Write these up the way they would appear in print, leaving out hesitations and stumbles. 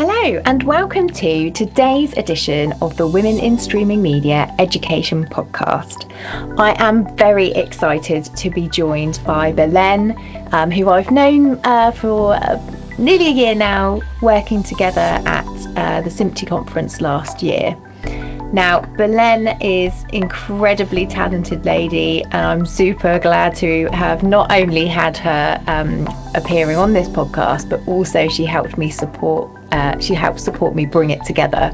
Hello and welcome to today's edition of the Women in Streaming Media Education Podcast. I am very excited to be joined by Belén, who I've known for nearly a year now, working together at the SMPTE conference last year. Now, Belén is incredibly talented lady, and I'm super glad to have not only had her appearing on this podcast, but also she helped support me bring it together,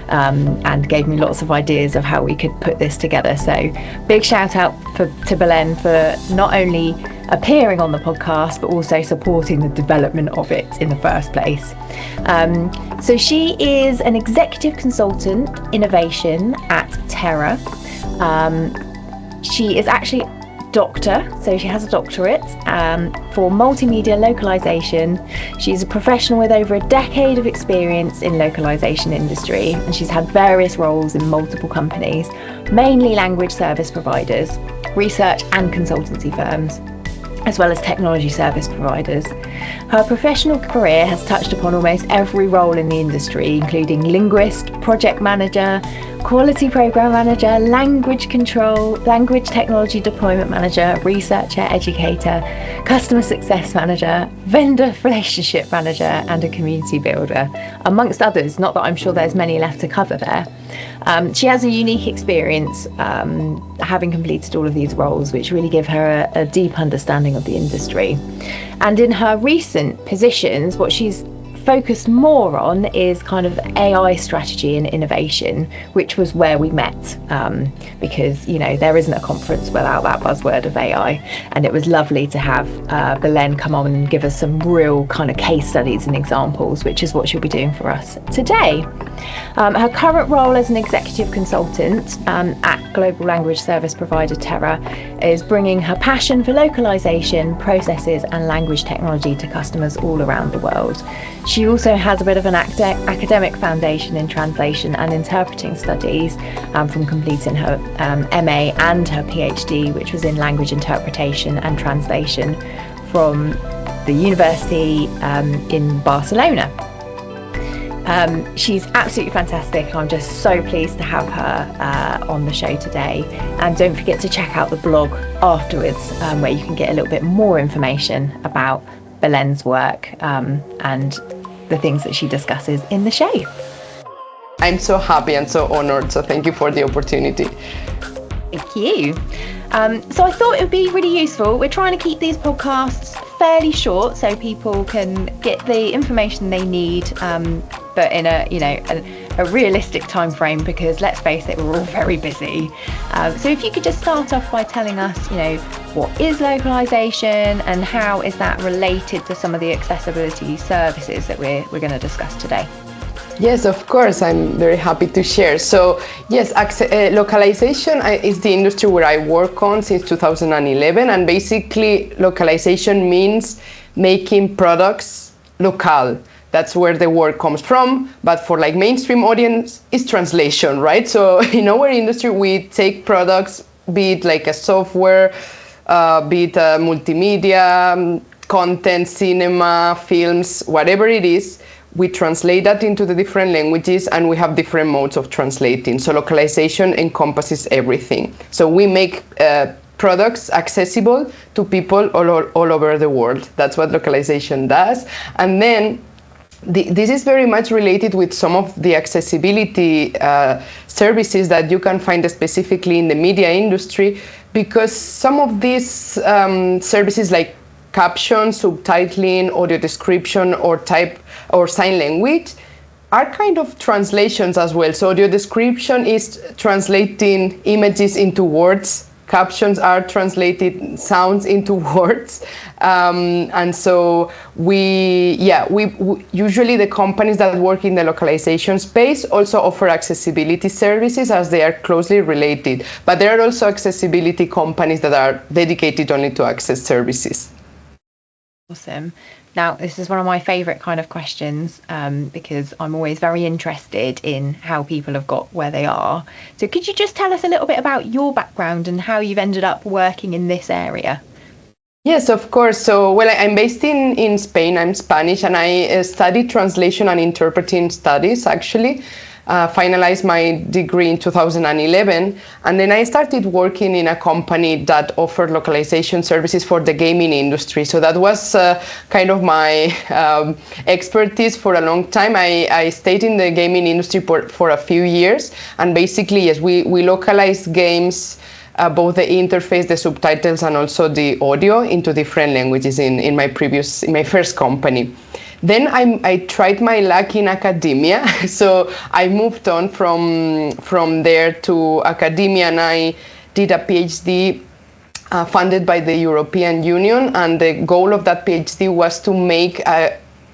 and gave me lots of ideas of how we could put this together. So big shout out to Belén for not only appearing on the podcast, but also supporting the development of it in the first place. So she is an executive consultant innovation at Terra. She is actually doctor, so she has a doctorate for multimedia localization. She's a professional with over a decade of experience in localization industry, and she's had various roles in multiple companies, mainly language service providers, research and consultancy firms, as well as technology service providers. Her professional career has touched upon almost every role in the industry, including linguist, project manager, quality program manager, language control, language technology deployment manager, researcher, educator, customer success manager, vendor relationship manager, and a community builder, amongst others. Not that I'm sure there's many left to cover there. She has a unique experience having completed all of these roles, which really give her a deep understanding of the industry. And in her recent positions, what she's focused more on is kind of AI strategy and innovation, which was where we met, because there isn't a conference without that buzzword of AI, and it was lovely to have Belén come on and give us some real kind of case studies and examples, which is what she'll be doing for us today. Her current role as an executive consultant at global language service provider Terra is bringing her passion for localization, processes and language technology to customers all around the world. She also has a bit of an academic foundation in translation and interpreting studies from completing her MA and her PhD, which was in language interpretation and translation from the university in Barcelona. She's absolutely fantastic. I'm just so pleased to have her on the show today. And don't forget to check out the blog afterwards, where you can get a little bit more information about Belén's work and the things that she discusses in the show. I'm so happy and so honored, so thank you for the opportunity. Thank you. So I thought it would be really useful. We're trying to keep these podcasts fairly short so people can get the information they need, but in a realistic time frame, because let's face it, we're all very busy. So if you could just start off by telling us, what is localization and how is that related to some of the accessibility services that we're going to discuss today? Yes, of course, I'm very happy to share. So yes, localization is the industry where I work on since 2011, and basically localization means making products local. That's where the word comes from, but for mainstream audience, it's translation, right? So in our industry, we take products, be it like a software, be it multimedia, content, cinema, films, whatever it is, we translate that into the different languages, and we have different modes of translating. So localization encompasses everything. So we make products accessible to people all over the world. That's what localization does. And then this is very much related with some of the accessibility services that you can find specifically in the media industry, because some of these services like captions, subtitling, audio description, or type or sign language are kind of translations as well. So audio description is translating images into words. Captions are translated sounds into words. And so we usually the companies that work in the localization space also offer accessibility services, as they are closely related. But there are also accessibility companies that are dedicated only to access services. Awesome. Now, this is one of my favourite kind of questions, because I'm always very interested in how people have got where they are. So could you just tell us a little bit about your background and how you've ended up working in this area? Yes, of course. So, well, I'm based in Spain. I'm Spanish, and I studied translation and interpreting studies, actually. Finalized my degree in 2011, and then I started working in a company that offered localization services for the gaming industry. So that was kind of my expertise for a long time. I stayed in the gaming industry for a few years, and basically, yes, we localized games, both the interface, the subtitles, and also the audio into different languages in my first company. Then I tried my luck in academia, so I moved on from there to academia, and I did a PhD funded by the European Union, and the goal of that PhD was to make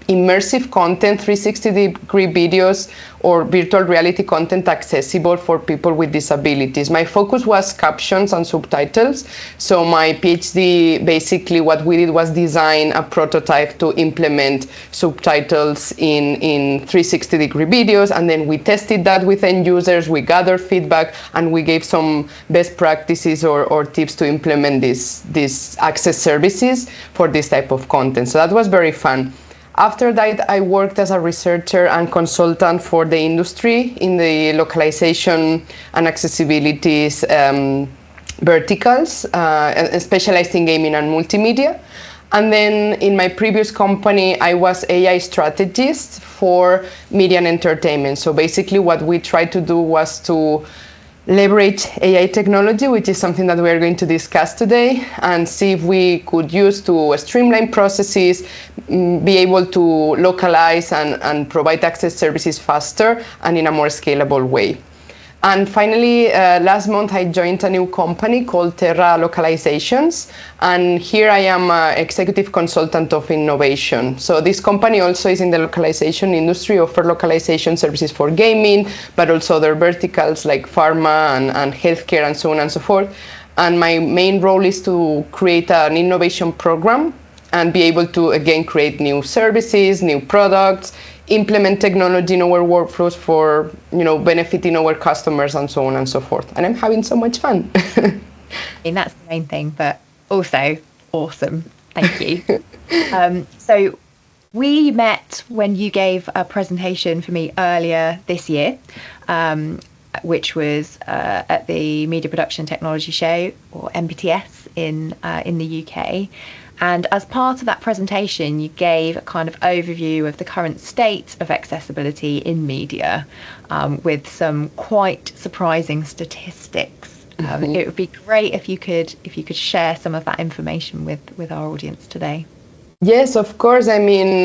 immersive content, 360-degree videos or virtual reality content accessible for people with disabilities. My focus was captions and subtitles. So my PhD, basically what we did was design a prototype to implement subtitles in 360-degree videos, and then we tested that with end users, we gathered feedback, and we gave some best practices or tips to implement these access services for this type of content. So that was very fun. After that, I worked as a researcher and consultant for the industry in the localization and accessibility verticals, specialized in gaming and multimedia. And then in my previous company, I was AI strategist for media and entertainment. So basically what we tried to do was to leverage AI technology, which is something that we are going to discuss today, and see if we could use to streamline processes, be able to localize and provide access services faster and in a more scalable way. And finally, last month I joined a new company called Terra Localizations, and here I am an executive consultant of innovation. So this company also is in the localization industry, offer localization services for gaming, but also other verticals like pharma and healthcare and so on and so forth. And my main role is to create an innovation program and be able to, again, create new services, new products, implement technology in our workflows for, benefiting our customers and so on and so forth. And I'm having so much fun. I mean, that's the main thing, but also awesome. Thank you. So we met when you gave a presentation for me earlier this year, which was at the Media Production Technology Show, or MPTS, in the UK. And as part of that presentation, you gave a kind of overview of the current state of accessibility in media, with some quite surprising statistics. It would be great if you could share some of that information with our audience today. Yes, of course. I mean,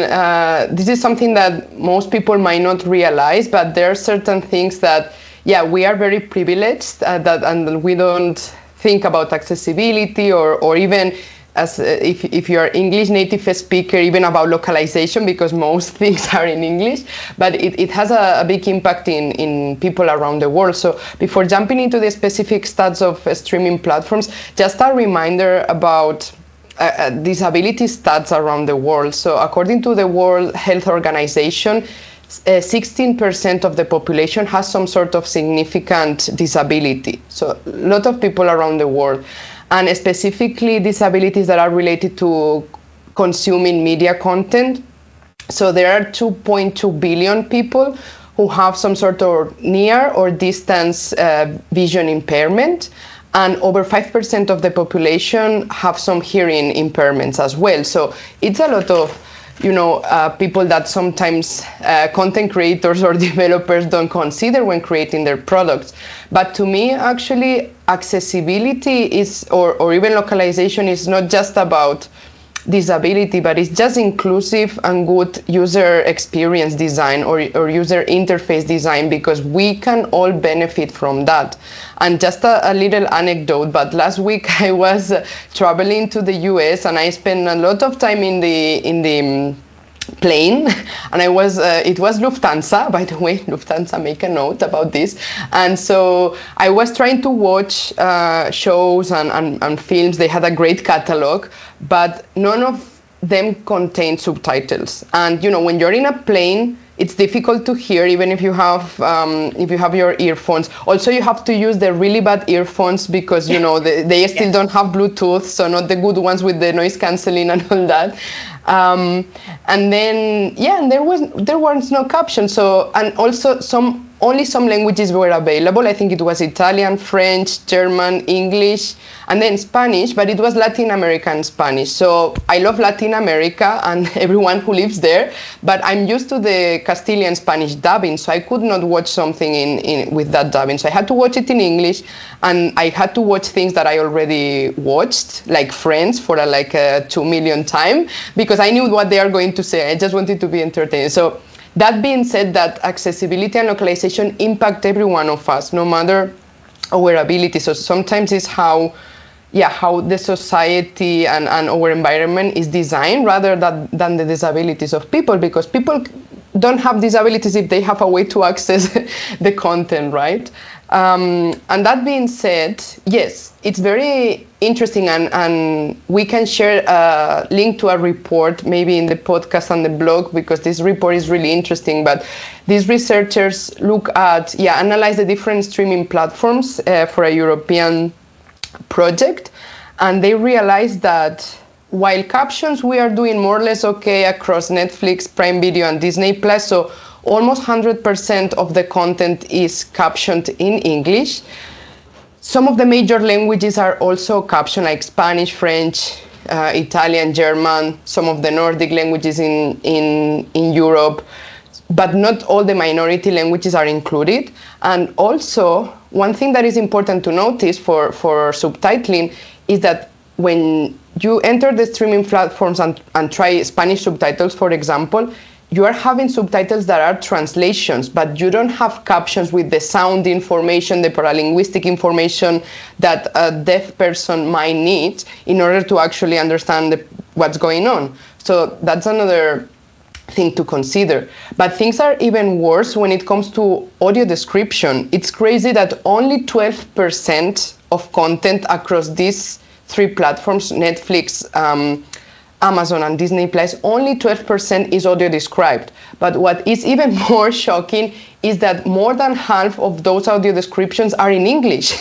this is something that most people might not realize, but there are certain things that, we are very privileged and we don't think about accessibility or even as if you're English native speaker, even about localization, because most things are in English, but it has a big impact in people around the world. So before jumping into the specific stats of streaming platforms, just a reminder about disability stats around the world. So according to the World Health Organization, 16% of the population has some sort of significant disability. So a lot of people around the world. And specifically disabilities that are related to consuming media content. So there are 2.2 billion people who have some sort of near or distance vision impairment, and over 5% of the population have some hearing impairments as well. So it's a lot of people that sometimes content creators or developers don't consider when creating their products. But to me, actually, accessibility is, or even localization is not just about disability, but it's just inclusive and good user experience design or user interface design, because we can all benefit from that. And just a little anecdote, but last week I was traveling to the US and I spent a lot of time in the plane, and it was Lufthansa, by the way. Lufthansa, make a note about this. And so I was trying to watch shows and films. They had a great catalog, but none of them contained subtitles. And when you're in a plane, it's difficult to hear even if you have your earphones. Also, you have to use the really bad earphones because they still don't have Bluetooth, so not the good ones with the noise cancelling and all that. And then and there was no caption. So, and also only some languages were available. I think it was Italian, French, German, English, and then Spanish, but it was Latin American Spanish. So I love Latin America and everyone who lives there, but I'm used to the Castilian Spanish dubbing, so I could not watch something in with that dubbing. So I had to watch it in English, and I had to watch things that I already watched, like Friends, for like a 2 million time, because I knew what they are going to say. I just wanted to be entertained. So that being said, that accessibility and localization impact every one of us, no matter our ability. So sometimes it's how the society and our environment is designed rather than the disabilities of people, because people don't have disabilities if they have a way to access the content, right? And that being said, yes, it's very interesting, and we can share a link to a report maybe in the podcast and the blog, because this report is really interesting. But these researchers analyze the different streaming platforms for a European project, and they realized that while captions we are doing more or less okay across Netflix, Prime Video, and Disney Plus, so almost 100% of the content is captioned in English. Some of the major languages are also captioned, like Spanish, French, Italian, German, some of the Nordic languages in Europe, but not all the minority languages are included. And also, one thing that is important to notice for subtitling is that when you enter the streaming platforms and try Spanish subtitles, for example, you are having subtitles that are translations, but you don't have captions with the sound information, the paralinguistic information that a deaf person might need in order to actually understand what's going on. So that's another thing to consider. But things are even worse when it comes to audio description. It's crazy that only 12% of content across these three platforms, Netflix, Amazon, and Disney Plus, only 12% is audio described. But what is even more shocking is that more than half of those audio descriptions are in English.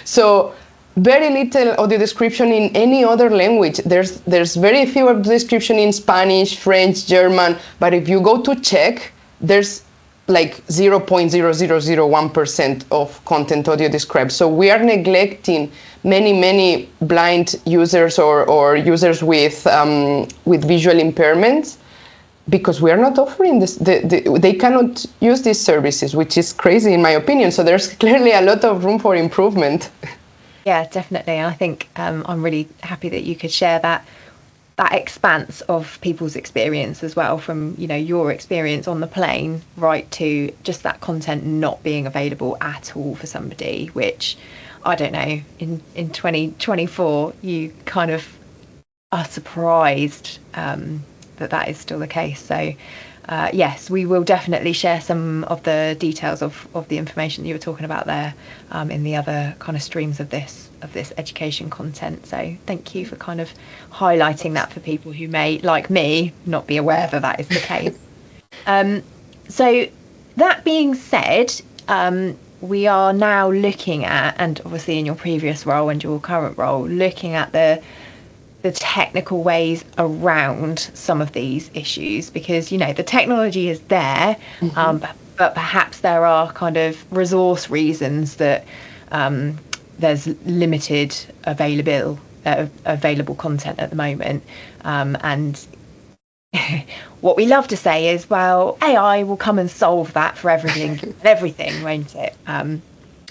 So very little audio description in any other language. There's very few audio description in Spanish, French, German, but if you go to Czech, there's like 0.0001% of content audio described. So we are neglecting many blind users or users with visual impairments, because we are not offering this. They cannot use these services, which is crazy in my opinion. So there's clearly a lot of room for improvement. Yeah, definitely. I think I'm really happy that you could share that expanse of people's experience as well, from your experience on the plane right to just that content not being available at all for somebody, which I don't know, in 2024 you kind of are surprised that is still the case. So yes, we will definitely share some of the details of the information that you were talking about there in the other kind of streams of this education content. So thank you for kind of highlighting that for people who may, like me, not be aware that is the case. So that being said, we are now looking at, and obviously in your previous role and your current role, looking at the technical ways around some of these issues, because the technology is there, but perhaps there are kind of resource reasons that there's limited available content at the moment, and what we love to say is, well, AI will come and solve that for everything, won't it?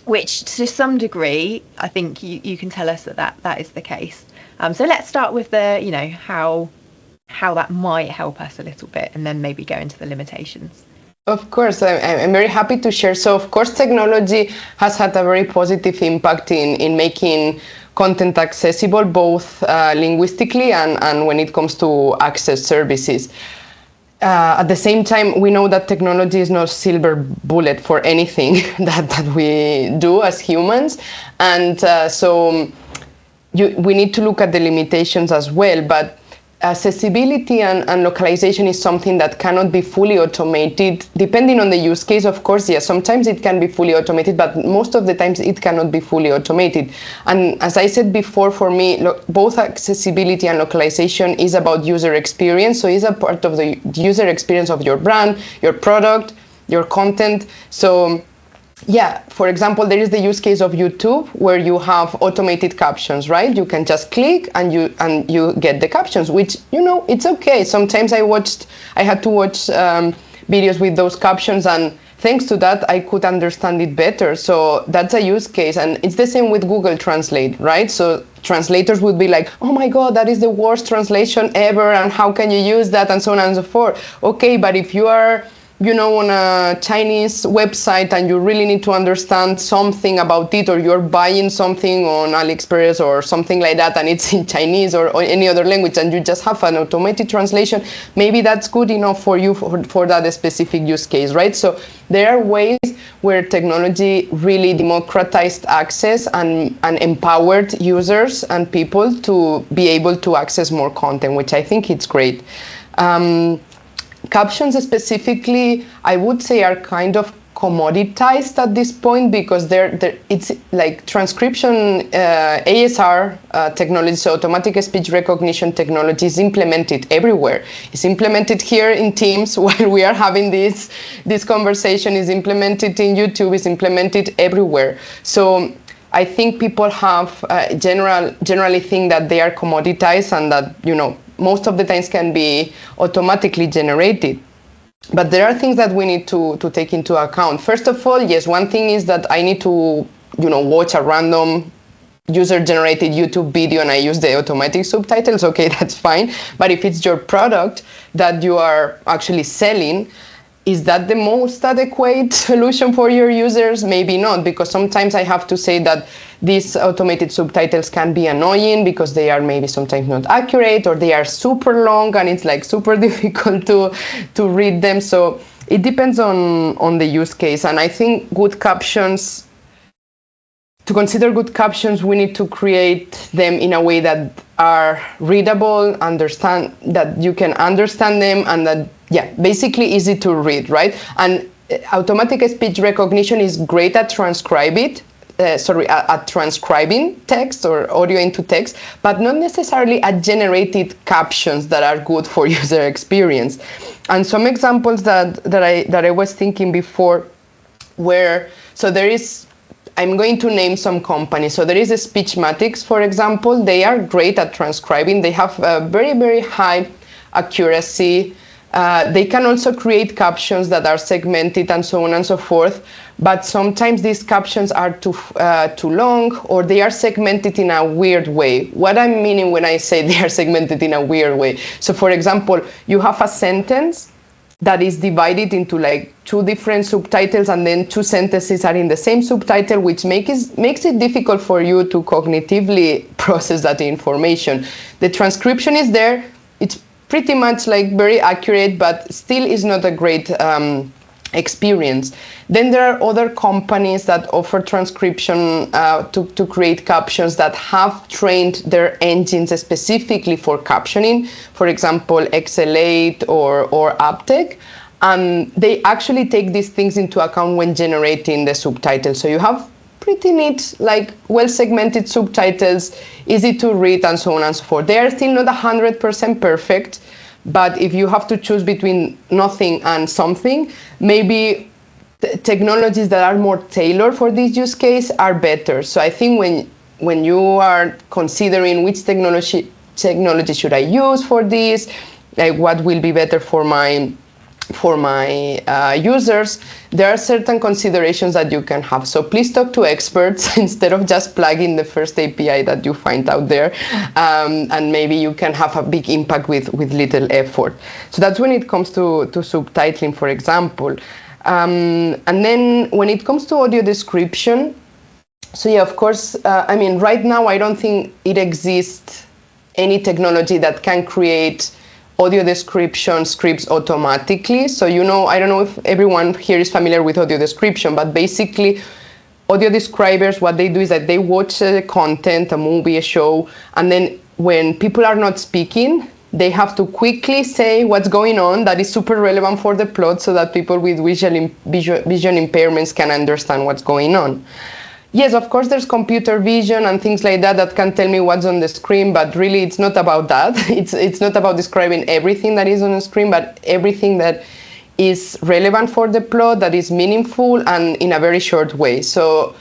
Which to some degree, I think you can tell us that is the case. So let's start with the, how that might help us a little bit, and then maybe go into the limitations. Of course, I'm very happy to share. So of course, technology has had a very positive impact in making content accessible, both linguistically and when it comes to access services. At the same time, we know that technology is no silver bullet for anything that we do as humans. And so we need to look at the limitations as well. But accessibility and localization is something that cannot be fully automated, depending on the use case. Of course, yes, sometimes it can be fully automated, but most of the times it cannot be fully automated. And as I said before, for me, both accessibility and localization is about user experience. So it's a part of the user experience of your brand, your product, your content. So yeah, for example, there is the use case of YouTube where you have automated captions, right? You can just click and you get the captions, which, it's okay. Sometimes I had to watch videos with those captions, and thanks to that, I could understand it better. So that's a use case. And it's the same with Google Translate, right? So translators would be like, oh my God, that is the worst translation ever, and how can you use that, and so on and so forth. Okay, but if you are on a Chinese website and you really need to understand something about it, or you're buying something on AliExpress or something like that, and it's in Chinese or any other language, and you just have an automated translation, maybe that's good enough for you for that specific use case, right? So there are ways where technology really democratized access and empowered users and people to be able to access more content, which I think it's great. Captions specifically, I would say, are kind of commoditized at this point, because it's like transcription, ASR technology, so automatic speech recognition technology, is implemented everywhere. It's implemented here in Teams while we are having this conversation, is implemented in YouTube, is implemented everywhere. So I think people have generally think that they are commoditized, and that, most of the times can be automatically generated. But there are things that we need to take into account. First of all, yes, one thing is that I need to, watch a random user-generated YouTube video and I use the automatic subtitles. Okay, that's fine. But if it's your product that you are actually selling, is that the most adequate solution for your users? Maybe not, because sometimes I have to say that these automated subtitles can be annoying because they are maybe sometimes not accurate, or they are super long and it's like super difficult to read them. So it depends on the use case. And I think to consider good captions, we need to create them in a way that are readable, that you can understand them, and that, basically easy to read, right? And automatic speech recognition is great at transcribing text or audio into text, but not necessarily at generated captions that are good for user experience. And some examples that I was thinking before I'm going to name some companies. So there is a Speechmatics, for example. They are great at transcribing. They have a very, very high accuracy. They can also create captions that are segmented and so on and so forth. But sometimes these captions are too long, or they are segmented in a weird way. What I'm meaning when I say they are segmented in a weird way. So for example, you have a sentence that is divided into like two different subtitles, and then two sentences are in the same subtitle, which makes it difficult for you to cognitively process that information. The transcription is there. It's pretty much like very accurate, but still is not a great experience. Then there are other companies that offer transcription to create captions that have trained their engines specifically for captioning, for example, XL8 or Aptech. And they actually take these things into account when generating the subtitles. So you have pretty neat, like well-segmented subtitles, easy to read, and so on and so forth. They are still not 100% perfect, but if you have to choose between nothing and something, maybe technologies that are more tailored for this use case are better. So I think when you are considering which technology should I use for this, like what will be better for my users, there are certain considerations that you can have. So please talk to experts instead of just plugging the first API that you find out there, and maybe you can have a big impact with little effort. So that's when it comes to subtitling, for example. And then when it comes to audio description, so yeah, of course, right now I don't think it exists any technology that can create audio description scripts automatically. So, I don't know if everyone here is familiar with audio description, but basically audio describers, what they do is that they watch content, a movie, a show, and then when people are not speaking, they have to quickly say what's going on that is super relevant for the plot so that people with vision impairments can understand what's going on. Yes, of course, there's computer vision and things like that that can tell me what's on the screen, but really it's not about that. It's not about describing everything that is on the screen, but everything that is relevant for the plot, that is meaningful and in a very short way. So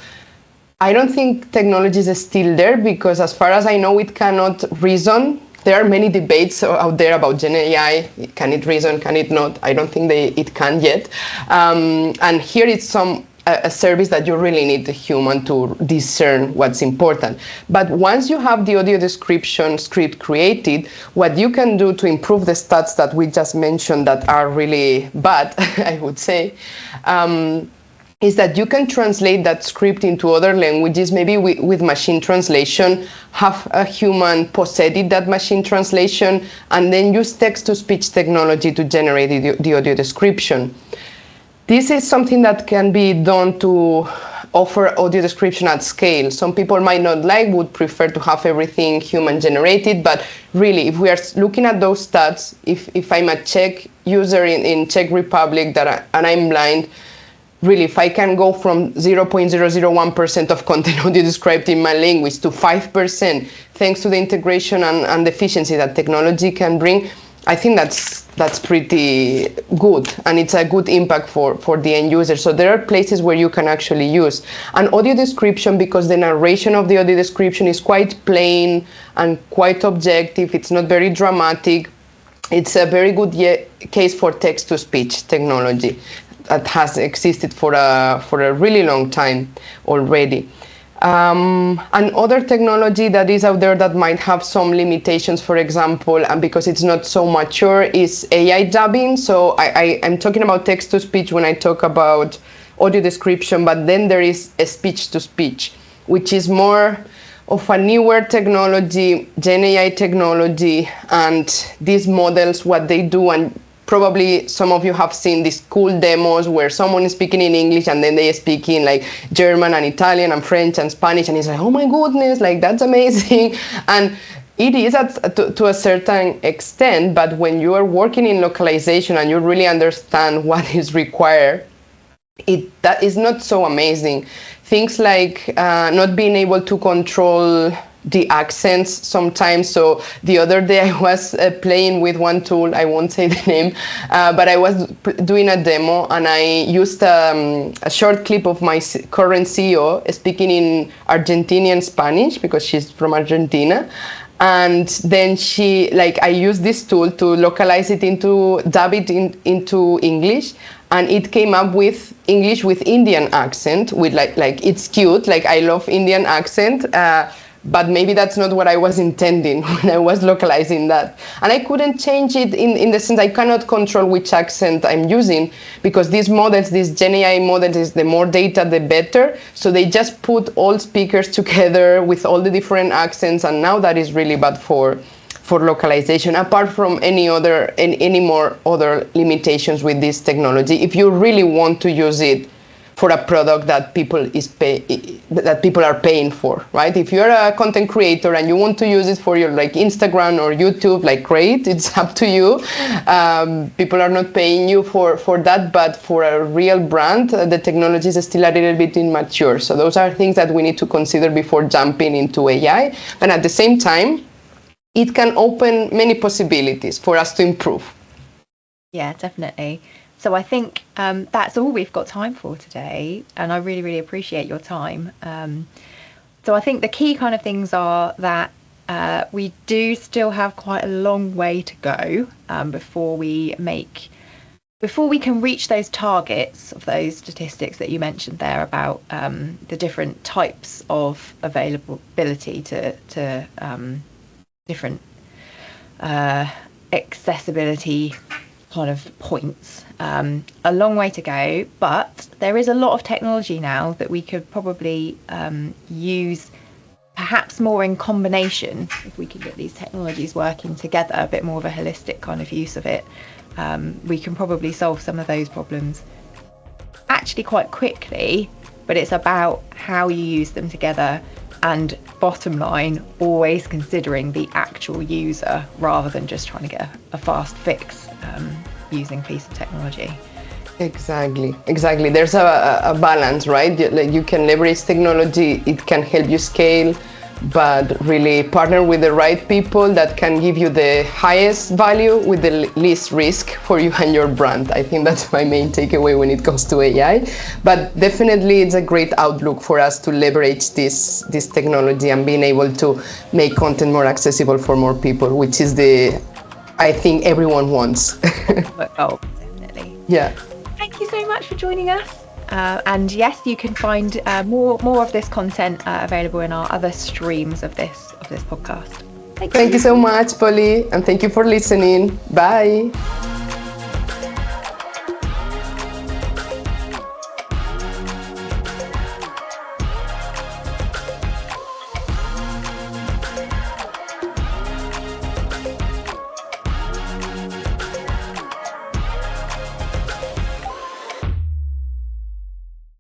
I don't think technology is still there because as far as I know, it cannot reason. There are many debates out there about Gen AI. Can it reason? Can it not? I don't think it can yet. And here it's a service that you really need the human to discern what's important. But once you have the audio description script created, what you can do to improve the stats that we just mentioned that are really bad, I would say, is that you can translate that script into other languages, maybe with machine translation, have a human post-edit that machine translation, and then use text-to-speech technology to generate the audio description. This is something that can be done to offer audio description at scale. Some people might not would prefer to have everything human generated, but really, if we are looking at those stats, if I'm a Czech user in Czech Republic and I'm blind, really, if I can go from 0.001% of content audio described in my language to 5%, thanks to the integration and the efficiency that technology can bring, I think that's pretty good, and it's a good impact for the end user. So there are places where you can actually use an audio description because the narration of the audio description is quite plain and quite objective. It's not very dramatic. It's a very good case for text-to-speech technology that has existed for a really long time already. And other technology that is out there that might have some limitations, for example, and because it's not so mature, is AI dubbing. So I'm talking about text-to-speech when I talk about audio description, but then there is a speech-to-speech, which is more of a newer technology, Gen AI technology, and these models, what they do, and probably some of you have seen these cool demos where someone is speaking in English and then they speak in like German and Italian and French and Spanish, and it's like, oh my goodness, like that's amazing. And it is to a certain extent, but when you are working in localization and you really understand what is required, that is not so amazing. Things like not being able to control the accents sometimes. So the other day I was playing with one tool, I won't say the name, but I was doing a demo and I used a short clip of my current CEO speaking in Argentinian Spanish because she's from Argentina. And then I used this tool to localize it dub it into English, and it came up with English with Indian accent, with like it's cute, like I love Indian accent, but maybe that's not what I was intending when I was localizing that. And I couldn't change it in the sense I cannot control which accent I'm using, because these models, these Gen AI models, the more data, the better. So they just put all speakers together with all the different accents, and now that is really bad for localization, apart from any more other limitations with this technology. If you really want to use it for a product that people are paying for, right? If you're a content creator and you want to use it for your like Instagram or YouTube, like great, it's up to you. People are not paying you for that, but for a real brand, the technology is still a little bit immature. So those are things that we need to consider before jumping into AI. But at the same time, it can open many possibilities for us to improve. Yeah, definitely. So I think that's all we've got time for today, and I really, really appreciate your time. So I think the key kind of things are that we do still have quite a long way to go before we can reach those targets of those statistics that you mentioned there about the different types of availability to different accessibility kind of points. A long way to go, but there is a lot of technology now that we could probably use perhaps more in combination. If we could get these technologies working together, a bit more of a holistic kind of use of it, we can probably solve some of those problems actually quite quickly, but it's about how you use them together And bottom line, always considering the actual user rather than just trying to get a fast fix using a piece of technology. Exactly. There's a balance, right? Like you can leverage technology, it can help you scale, but really partner with the right people that can give you the highest value with the least risk for you and your brand. I think that's my main takeaway when it comes to AI. But definitely it's a great outlook for us to leverage this technology and being able to make content more accessible for more people, which is I think everyone wants. Oh, definitely. Yeah. Thank you so much for joining us. And yes, you can find more of this content available in our other streams of this podcast. Thank you so much, Polly, and thank you for listening. Bye.